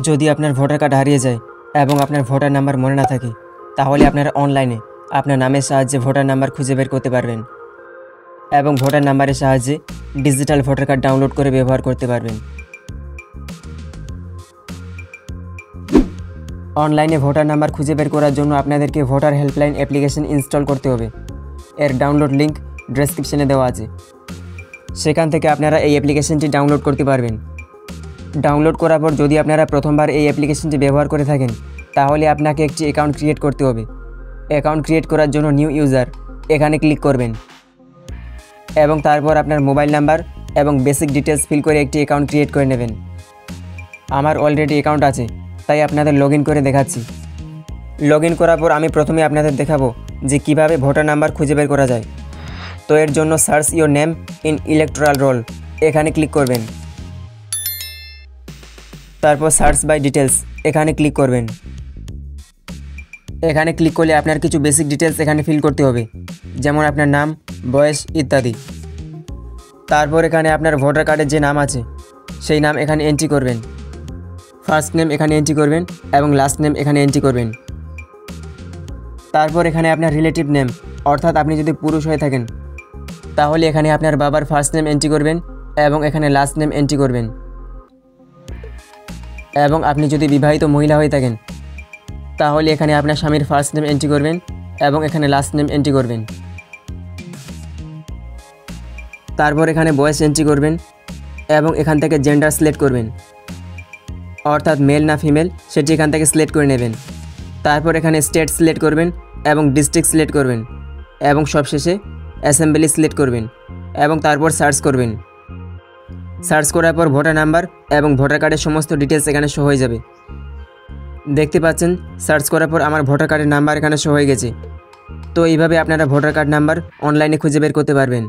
যদি আপনার voter card হারিয়ে যায় এবং আপনার ভোটার নাম্বার মনে না থাকে, তাহলে আপনারা অনলাইনে আপনার নামের সাহায্যে ভোটার নাম্বার খুঁজে বের করতে পারবেন এবং ভোটার নাম্বারের সাহায্যে ডিজিটাল ভোটার কার্ড ডাউনলোড করে ব্যবহার করতে পারবেন। অনলাইনে ভোটার নাম্বার খুঁজে বের করার জন্য আপনাদেরকে ভোটার হেল্পলাইন অ্যাপ্লিকেশন ইনস্টল করতে হবে। এর ডাউনলোড লিঙ্ক ডেসক্রিপশনে দেওয়া আছে, সেখান থেকে আপনারা এই অ্যাপ্লিকেশনটি ডাউনলোড করতে পারবেন। ডাউনলোড করার পর যদি আপনারা প্রথমবার এই অ্যাপ্লিকেশনটি ব্যবহার করে থাকেন, তাহলে আপনাকে একটি অ্যাকাউন্ট ক্রিয়েট করতে হবে। অ্যাকাউন্ট ক্রিয়েট করার জন্য নিউ ইউজার এখানে ক্লিক করবেন এবং তারপর আপনার মোবাইল নাম্বার এবং বেসিক ডিটেলস ফিল করে একটি অ্যাকাউন্ট ক্রিয়েট করে নেবেন। আমার অলরেডি অ্যাকাউন্ট আছে, তাই আপনাদের লগ ইন করে দেখাচ্ছি। লগ ইন করার পর আমি প্রথমে আপনাদের দেখাবো যে কিভাবে ভোটার নাম্বার খুঁজে বের করা যায়। তো এর জন্য search your name in electoral role এখানে ক্লিক করবেন। তারপর সার্চ বাই ডিটেলস এখানে ক্লিক করবেন। এখানে ক্লিক করলে আপনার কিছু বেসিক ডিটেলস এখানে ফিল করতে হবে, যেমন আপনার নাম, বয়স ইত্যাদি। তারপর এখানে আপনার ভোটার কার্ডের যে নাম আছে সেই নাম এখানে এন্ট্রি করবেন। ফার্স্ট নেম এখানে এন্ট্রি করবেন এবং লাস্ট নেম এখানে এন্ট্রি করবেন। তারপর এখানে আপনার রিলেটিভ নেম, অর্থাৎ আপনি যদি পুরুষ হয়ে থাকেন তাহলে এখানে আপনার বাবার ফার্স্ট নেম এন্ট্রি করবেন এবং এখানে লাস্ট নেম এন্ট্রি করবেন। এবং আপনি যদি বিবাহিত মহিলা হয়ে থাকেন তাহলে এখানে আপনার স্বামীর ফার্স্ট নেম এন্ট্রি করবেন এবং এখানে লাস্ট নেম এন্ট্রি করবেন। তারপর এখানে বয়স এন্ট্রি করবেন এবং এখান থেকে জেন্ডার সিলেক্ট করবেন, অর্থাৎ মেল না ফিমেল সেটি এখান থেকে সিলেক্ট করে নেবেন। তারপর এখানে স্টেট সিলেক্ট করবেন এবং ডিস্ট্রিক্ট সিলেক্ট করবেন এবং সবশেষে অ্যাসেম্বলি সিলেক্ট করবেন এবং তারপর সার্চ করবেন। সার্চ করার পর ভোটার নাম্বার এবং ভোটার কার্ডের সমস্ত ডিটেলস এখানে শো হয়ে যাবে। দেখতে পাচ্ছেন সার্চ করার পর আমার ভোটার কার্ডের নাম্বার এখানে শো হয়ে গেছে। তো এইভাবে আপনারা ভোটার কার্ড নাম্বার অনলাইনে খুঁজে বের করতে পারবেন।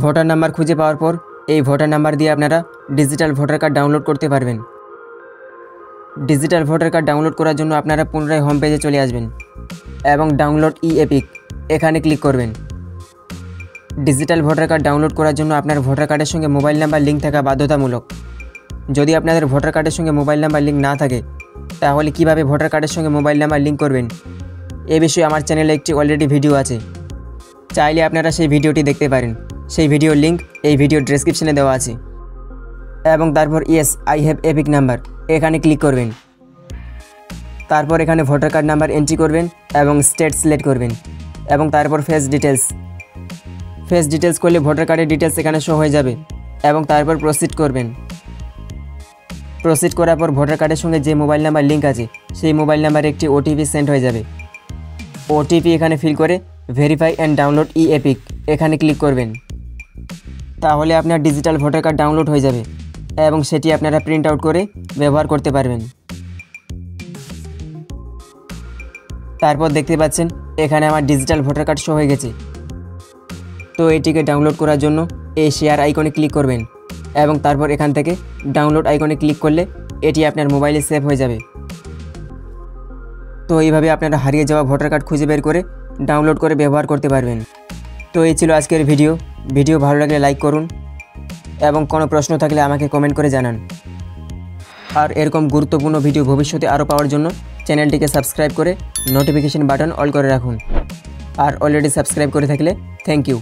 ভোটার নাম্বার খুঁজে পাওয়ার পর এই ভোটার নাম্বার দিয়ে আপনারা ডিজিটাল ভোটার কার্ড ডাউনলোড করতে পারবেন। ডিজিটাল ভোটার কার্ড ডাউনলোড করার জন্য আপনারা পুনরায় হোম পেজে চলে আসবেন এবং ডাউনলোড ই-এপিক এখানে ক্লিক করবেন। ডিজিটাল ভোটার কার্ড ডাউনলোড করার জন্য আপনার ভোটার কার্ডের সঙ্গে মোবাইল নাম্বার লিঙ্ক থাকা বাধ্যতামূলক। যদি আপনাদের ভোটার কার্ডের সঙ্গে মোবাইল নাম্বার লিঙ্ক না থাকে, তাহলে কিভাবে ভোটার কার্ডের সঙ্গে মোবাইল নাম্বার লিঙ্ক করবেন এ বিষয়ে আমার চ্যানেলে একটি অলরেডি ভিডিও আছে, চাইলে আপনারা সেই ভিডিওটি দেখতে পারেন। সেই ভিডিওর লিঙ্ক এই ভিডিও ডেসক্রিপশনে দেওয়া আছে। এবং তারপর yes I have epic number এখানে ক্লিক করবেন। তারপর এখানে ভোটার কার্ড নাম্বার এন্ট্রি করবেন এবং স্টেট সিলেক্ট করবেন এবং তারপর ফেস ডিটেলস করলে ভোটার কার্ডের ডিটেলস এখানে শো হয়ে যাবে এবং তারপর প্রসিড করবেন। প্রসিড করার পর ভোটার কার্ডের সঙ্গে যে মোবাইল নাম্বার লিঙ্ক আছে সেই মোবাইল নাম্বারে একটি ওটিপি সেন্ড হয়ে যাবে। ওটিপি এখানে ফিল করে ভেরিফাই অ্যান্ড ডাউনলোড ই-এপিক এখানে ক্লিক করবেন। তাহলে আপনার ডিজিটাল ভোটার কার্ড ডাউনলোড হয়ে যাবে এবং সেটি আপনারা প্রিন্ট আউট করে ব্যবহার করতে পারবেন। তারপর দেখতে পাচ্ছেন এখানে আমার ডিজিটাল ভোটার কার্ড শো হয়ে গেছে। তো এটিকে ডাউনলোড করার জন্য এই শেয়ার আইকনে ক্লিক করবেন এবং তারপর এখান থেকে ডাউনলোড আইকনে ক্লিক করলে এটি আপনার মোবাইলে সেভ হয়ে যাবে। তো এইভাবে আপনারা হারিয়ে যাওয়া ভোটার কার্ড খুঁজে বের করে ডাউনলোড করে ব্যবহার করতে পারবেন। তো এই ছিল আজকের ভিডিও ভালো লাগলে লাইক করুন এবং কোনো প্রশ্ন থাকলে আমাকে কমেন্ট করে জানান। আর এরকম গুরুত্বপূর্ণ ভিডিও ভবিষ্যতে আরও পাওয়ার জন্য চ্যানেলটিকে সাবস্ক্রাইব করে নোটিফিকেশন বাটন অল করে রাখুন। আর অলরেডি সাবস্ক্রাইব করে থাকলে থ্যাংক ইউ।